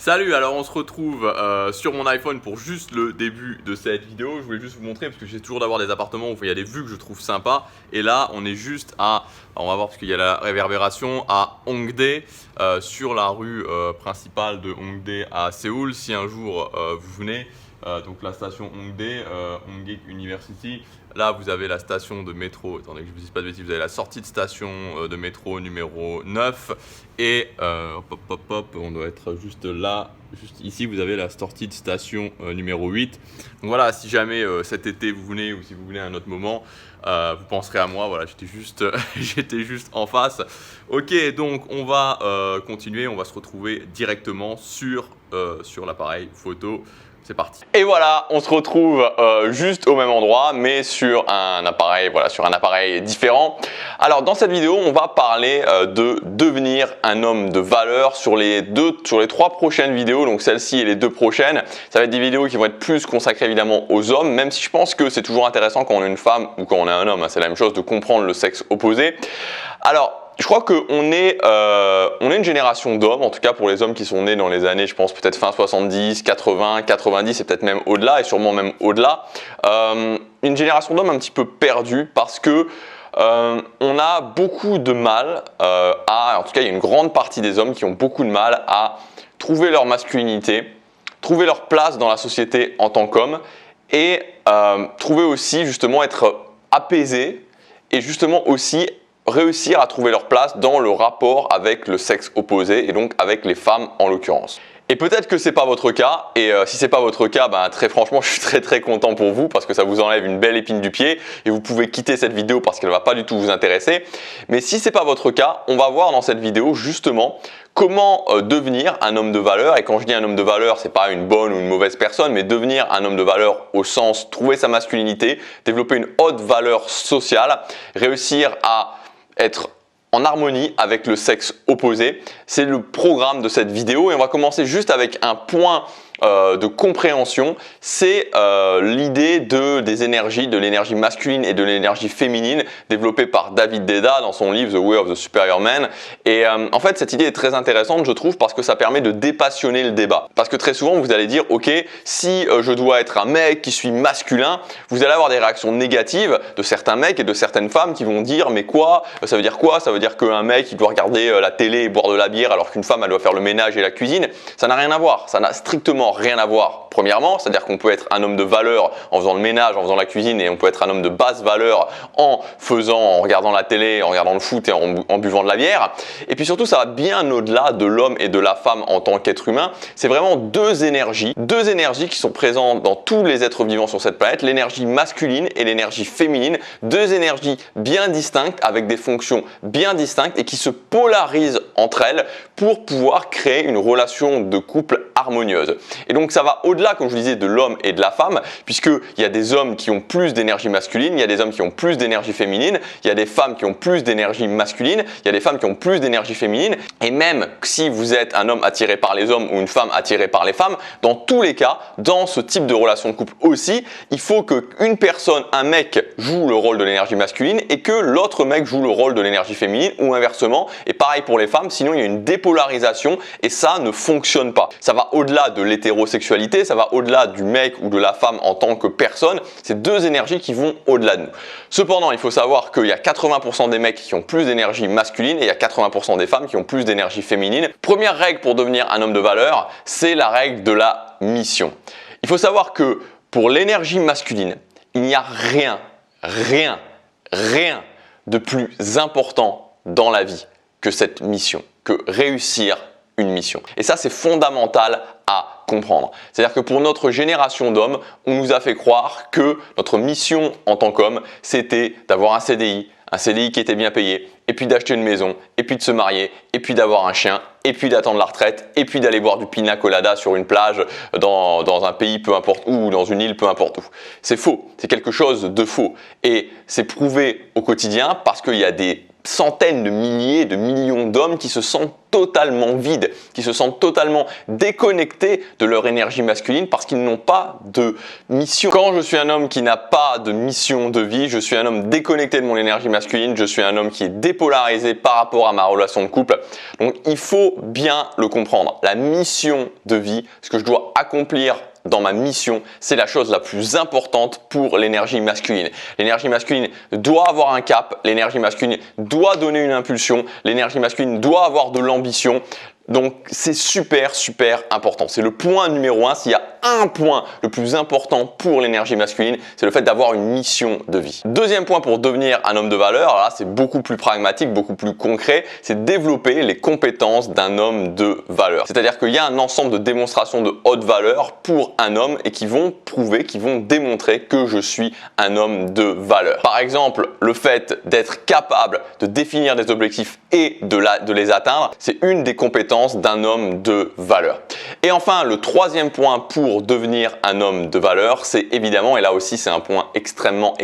Salut, alors on se retrouve sur mon iPhone pour juste le début de cette vidéo. Je voulais juste vous montrer parce que j'essaie toujours d'avoir des appartements où il y a des vues que je trouve sympas. Et là, on est juste à, on va voir parce qu'il y a la réverbération, à Hongdae, sur la rue principale de Hongdae à Séoul. Si un jour vous venez, donc la station Hongdae, Hongdae University. Là, vous avez la station de métro, attendez que je ne vous dise pas de bêtises, vous avez la sortie de station de métro numéro 9 et on doit être juste là, juste ici, vous avez la sortie de station numéro 8. Donc voilà, si jamais cet été vous venez ou si vous venez à un autre moment, vous penserez à moi, voilà, j'étais juste en face. Ok, donc on va continuer, on va se retrouver directement sur l'appareil photo. C'est parti. Et voilà, on se retrouve juste au même endroit, mais sur un appareil, voilà, sur un appareil différent. Alors, dans cette vidéo, on va parler de devenir un homme de valeur sur les 3 prochaines vidéos, donc celle-ci et les 2 prochaines. Ça va être des vidéos qui vont être plus consacrées évidemment aux hommes, même si je pense que c'est toujours intéressant quand on est une femme ou quand on est un homme, hein, c'est la même chose de comprendre le sexe opposé. Alors, je crois qu'on est une génération d'hommes, en tout cas pour les hommes qui sont nés dans les années, je pense peut-être fin 70, 80, 90 et peut-être même au-delà et sûrement même au-delà. Une génération d'hommes un petit peu perdue parce que on a beaucoup de mal en tout cas il y a une grande partie des hommes qui ont beaucoup de mal à trouver leur masculinité, trouver leur place dans la société en tant qu'homme et trouver aussi justement être apaisés et justement aussi réussir à trouver leur place dans le rapport avec le sexe opposé et donc avec les femmes en l'occurrence. Et peut-être que c'est pas votre cas, et si c'est pas votre cas, très franchement, je suis très content pour vous parce que ça vous enlève une belle épine du pied et vous pouvez quitter cette vidéo parce qu'elle va pas du tout vous intéresser. Mais si c'est pas votre cas, on va voir dans cette vidéo justement comment devenir un homme de valeur. Et quand je dis un homme de valeur, c'est pas une bonne ou une mauvaise personne, mais devenir un homme de valeur au sens trouver sa masculinité, développer une haute valeur sociale, réussir à être en harmonie avec le sexe opposé. C'est le programme de cette vidéo et on va commencer juste avec un point de compréhension. C'est l'idée des énergies, de l'énergie masculine et de l'énergie féminine développée par David Deida dans son livre The Way of the Superior Man. Et en fait, cette idée est très intéressante, je trouve, parce que ça permet de dépassionner le débat. Parce que très souvent, vous allez dire, ok, si je dois être un mec qui suis masculin, vous allez avoir des réactions négatives de certains mecs et de certaines femmes qui vont dire, mais quoi? Ça veut dire quoi? Ça veut dire qu'un mec, il doit regarder la télé et boire de la bière alors qu'une femme, elle doit faire le ménage et la cuisine. Ça n'a rien à voir. Ça n'a strictement rien à voir. Premièrement, c'est-à-dire qu'on peut être un homme de valeur en faisant le ménage, en faisant la cuisine, et on peut être un homme de basse valeur en regardant la télé, en regardant le foot et en buvant de la bière. Et puis surtout, ça va bien au-delà de l'homme et de la femme en tant qu'être humain. C'est vraiment deux énergies qui sont présentes dans tous les êtres vivants sur cette planète, l'énergie masculine et l'énergie féminine, deux énergies bien distinctes avec des fonctions bien distinctes et qui se polarisent entre elles pour pouvoir créer une relation de couple harmonieuse. Et donc ça va au-delà, comme je vous disais, de l'homme et de la femme, puisqu'il y a des hommes qui ont plus d'énergie masculine, il y a des hommes qui ont plus d'énergie féminine, il y a des femmes qui ont plus d'énergie masculine, il y a des femmes qui ont plus d'énergie féminine, et même si vous êtes un homme attiré par les hommes ou une femme attirée par les femmes, dans tous les cas, dans ce type de relation de couple aussi, il faut qu'une personne, un mec, joue le rôle de l'énergie masculine et que l'autre mec joue le rôle de l'énergie féminine ou inversement, et pareil pour les femmes, sinon il y a une dépolarisation et ça ne fonctionne pas. Ça va au-delà de l'hétérosexualité, ça va au-delà du mec ou de la femme en tant que personne, c'est deux énergies qui vont au-delà de nous. Cependant, il faut savoir qu'il y a 80% des mecs qui ont plus d'énergie masculine et il y a 80% des femmes qui ont plus d'énergie féminine. Première règle pour devenir un homme de valeur, c'est la règle de la mission. Il faut savoir que pour l'énergie masculine, il n'y a rien de plus important dans la vie que cette mission, que réussir une mission. Et ça, c'est fondamental à comprendre. C'est-à-dire que pour notre génération d'hommes, on nous a fait croire que notre mission en tant qu'homme, c'était d'avoir un CDI qui était bien payé, et puis d'acheter une maison, et puis de se marier, et puis d'avoir un chien, et puis d'attendre la retraite, et puis d'aller boire du pina colada sur une plage dans un pays peu importe où, ou dans une île peu importe où. C'est faux, c'est quelque chose de faux. Et c'est prouvé au quotidien parce qu'il y a des centaines de milliers, de millions d'hommes qui se sentent totalement vides, qui se sentent totalement déconnectés de leur énergie masculine parce qu'ils n'ont pas de mission. Quand je suis un homme qui n'a pas de mission de vie, je suis un homme déconnecté de mon énergie masculine, je suis un homme qui est dépolarisé par rapport à ma relation de couple. Donc il faut bien le comprendre. La mission de vie, ce que je dois accomplir dans ma mission, c'est la chose la plus importante pour l'énergie masculine. L'énergie masculine doit avoir un cap, l'énergie masculine doit donner une impulsion, l'énergie masculine doit avoir de l'ambition. Donc c'est super important. C'est le point numéro 1. S'il y a un point le plus important pour l'énergie masculine, c'est le fait d'avoir une mission de vie. Deuxième point pour devenir un homme de valeur, là c'est beaucoup plus pragmatique, beaucoup plus concret, c'est développer les compétences d'un homme de valeur. C'est-à-dire qu'il y a un ensemble de démonstrations de haute valeur pour un homme et qui vont prouver, qui vont démontrer que je suis un homme de valeur. Par exemple, le fait d'être capable de définir des objectifs et de les atteindre, c'est une des compétences d'un homme de valeur. Et enfin, le troisième point pour devenir un homme de valeur, c'est évidemment, et là aussi c'est un point extrêmement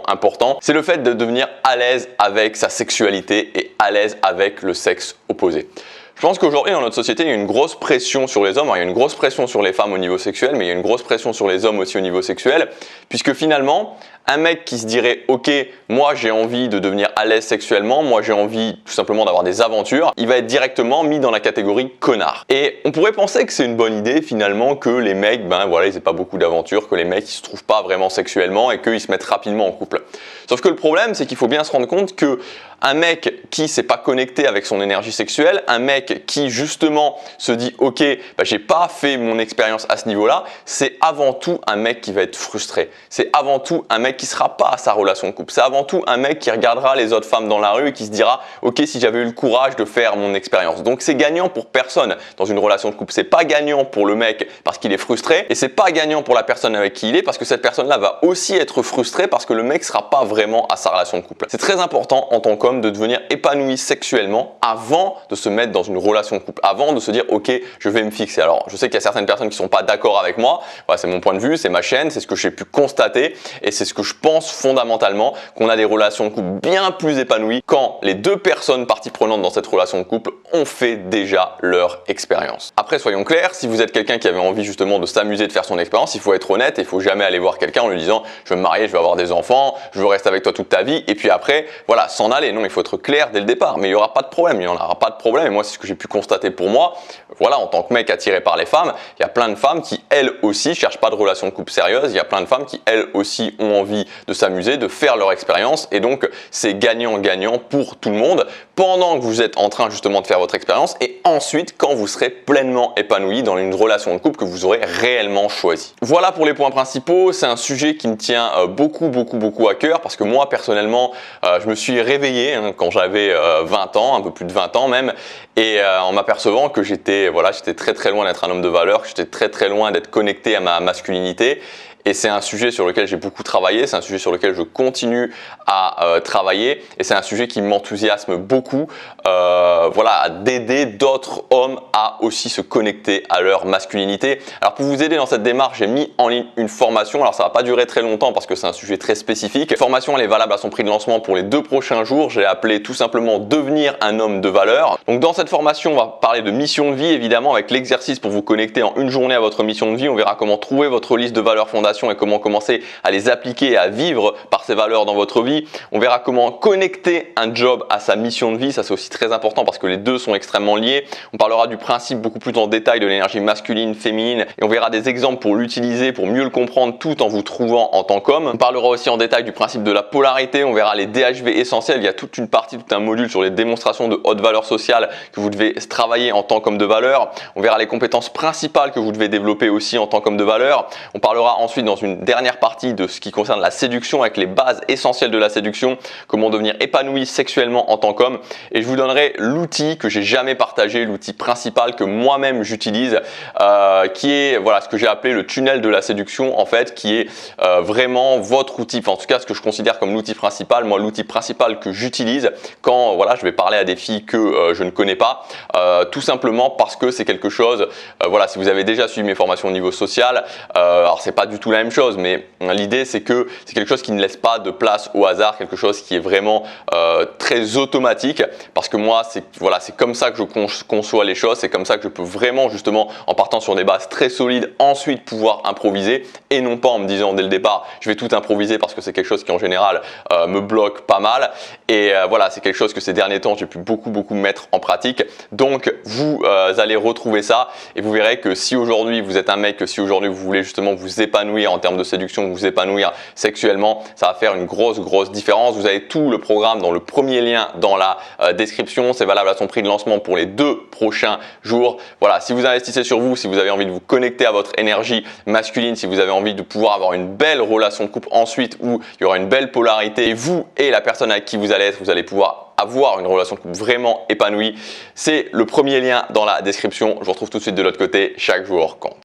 important, c'est le fait de devenir à l'aise avec sa sexualité et à l'aise avec le sexe opposé. Je pense qu'aujourd'hui dans notre société, il y a une grosse pression sur les hommes. Alors, il y a une grosse pression sur les femmes au niveau sexuel, mais il y a une grosse pression sur les hommes aussi au niveau sexuel, puisque finalement, un mec qui se dirait « Ok, moi j'ai envie de devenir à l'aise sexuellement, moi j'ai envie tout simplement d'avoir des aventures », il va être directement mis dans la catégorie connard. Et on pourrait penser que c'est une bonne idée finalement que les mecs, ben voilà, ils aient pas beaucoup d'aventures, que les mecs ils se trouvent pas vraiment sexuellement et qu'ils se mettent rapidement en couple. Sauf que le problème, c'est qu'il faut bien se rendre compte que un mec qui s'est pas connecté avec son énergie sexuelle, un mec qui justement se dit « Ok, ben, j'ai pas fait mon expérience à ce niveau-là », c'est avant tout un mec qui va être frustré. C'est avant tout un mec qui sera pas à sa relation de couple. C'est avant tout un mec qui regardera les autres femmes dans la rue et qui se dira « Ok, si j'avais eu le courage de faire mon expérience ». Donc c'est gagnant pour personne dans une relation de couple. C'est pas gagnant pour le mec parce qu'il est frustré et c'est pas gagnant pour la personne avec qui il est parce que cette personne-là va aussi être frustrée parce que le mec sera pas vraiment à sa relation de couple. C'est très important en tant qu'homme de devenir épanoui sexuellement avant de se mettre dans une relation de couple, avant de se dire « Ok, je vais me fixer ». Alors je sais qu'il y a certaines personnes qui sont pas d'accord avec moi. Voilà, c'est mon point de vue, c'est ma chaîne, c'est ce que j'ai pu constater et c'est ce que je pense fondamentalement qu'on a des relations de couple bien plus épanouies quand les deux personnes parties prenantes dans cette relation de couple ont fait déjà leur expérience. Après, soyons clairs, si vous êtes quelqu'un qui avait envie justement de s'amuser, de faire son expérience, il faut être honnête et il faut jamais aller voir quelqu'un en lui disant « Je veux me marier, je veux avoir des enfants, je veux rester avec toi toute ta vie » et puis après, voilà, s'en aller. Non, il faut être clair dès le départ, mais il n'y aura pas de problème, il n'y en aura pas de problème et moi, c'est ce que j'ai pu constater pour moi. Voilà, en tant que mec attiré par les femmes, il y a plein de femmes qui, elles aussi, cherchent pas de relation de couple sérieuse. Il y a plein de femmes qui, elles aussi, ont envie de s'amuser, de faire leur expérience. Et donc, c'est gagnant-gagnant pour tout le monde pendant que vous êtes en train justement de faire votre expérience et ensuite quand vous serez pleinement épanoui dans une relation de couple que vous aurez réellement choisie. Voilà pour les points principaux. C'est un sujet qui me tient beaucoup à cœur parce que moi, personnellement, je me suis réveillé quand j'avais 20 ans, un peu plus de 20 ans même, et en m'apercevant que j'étais très loin d'être un homme de valeur, que j'étais très loin d'être connecté à ma masculinité. Et c'est un sujet sur lequel j'ai beaucoup travaillé, c'est un sujet sur lequel je continue à travailler et c'est un sujet qui m'enthousiasme beaucoup, voilà, d'aider d'autres hommes à aussi se connecter à leur masculinité. Alors pour vous aider dans cette démarche, j'ai mis en ligne une formation, alors ça va pas durer très longtemps parce que c'est un sujet très spécifique. La formation elle est valable à son prix de lancement pour les 2 prochains jours, je l'ai appelé tout simplement devenir un homme de valeur. Donc dans cette formation, on va parler de mission de vie évidemment avec l'exercice pour vous connecter en une journée à votre mission de vie. On verra comment trouver votre liste de valeurs fondatrices et comment commencer à les appliquer et à vivre par ces valeurs dans votre vie. On verra comment connecter un job à sa mission de vie, ça c'est aussi très important parce que les deux sont extrêmement liés. On parlera du principe beaucoup plus en détail de l'énergie masculine, féminine et on verra des exemples pour l'utiliser, pour mieux le comprendre tout en vous trouvant en tant qu'homme. On parlera aussi en détail du principe de la polarité, on verra les DHV essentiels, il y a toute une partie, tout un module sur les démonstrations de haute valeur sociale que vous devez travailler en tant qu'homme de valeur. On verra les compétences principales que vous devez développer aussi en tant qu'homme de valeur. On parlera ensuite dans une dernière partie de ce qui concerne la séduction avec les bases essentielles de la séduction, comment devenir épanoui sexuellement en tant qu'homme. et je vous donnerai l'outil que j'ai jamais partagé, l'outil principal que moi-même j'utilise, qui est voilà ce que j'ai appelé le tunnel de la séduction en fait, qui est vraiment votre outil, enfin, en tout cas ce que je considère comme l'outil principal. Moi, l'outil principal que j'utilise quand voilà je vais parler à des filles que je ne connais pas, tout simplement parce que c'est quelque chose, voilà, si vous avez déjà suivi mes formations au niveau social, alors c'est pas du tout la même chose, mais l'idée c'est que c'est quelque chose qui ne laisse pas de place au hasard, quelque chose qui est vraiment très automatique, parce que moi c'est voilà, c'est comme ça que je conçois les choses, c'est comme ça que je peux vraiment justement en partant sur des bases très solides ensuite pouvoir improviser, et non pas en me disant dès le départ je vais tout improviser, parce que c'est quelque chose qui en général me bloque pas mal. Et voilà, c'est quelque chose que ces derniers temps j'ai pu beaucoup mettre en pratique. Donc vous allez retrouver ça, et vous verrez que si aujourd'hui vous êtes un mec, que si aujourd'hui vous voulez justement vous épanouir en termes de séduction, vous épanouir sexuellement, ça va faire une grosse différence. Vous avez tout le programme dans le premier lien dans la description. C'est valable à son prix de lancement pour les 2 prochains jours. Voilà, si vous investissez sur vous, si vous avez envie de vous connecter à votre énergie masculine, si vous avez envie de pouvoir avoir une belle relation de couple ensuite où il y aura une belle polarité, et vous et la personne avec qui vous allez être, vous allez pouvoir avoir une relation de couple vraiment épanouie, c'est le premier lien dans la description. Je vous retrouve tout de suite de l'autre côté. Chaque jour compte.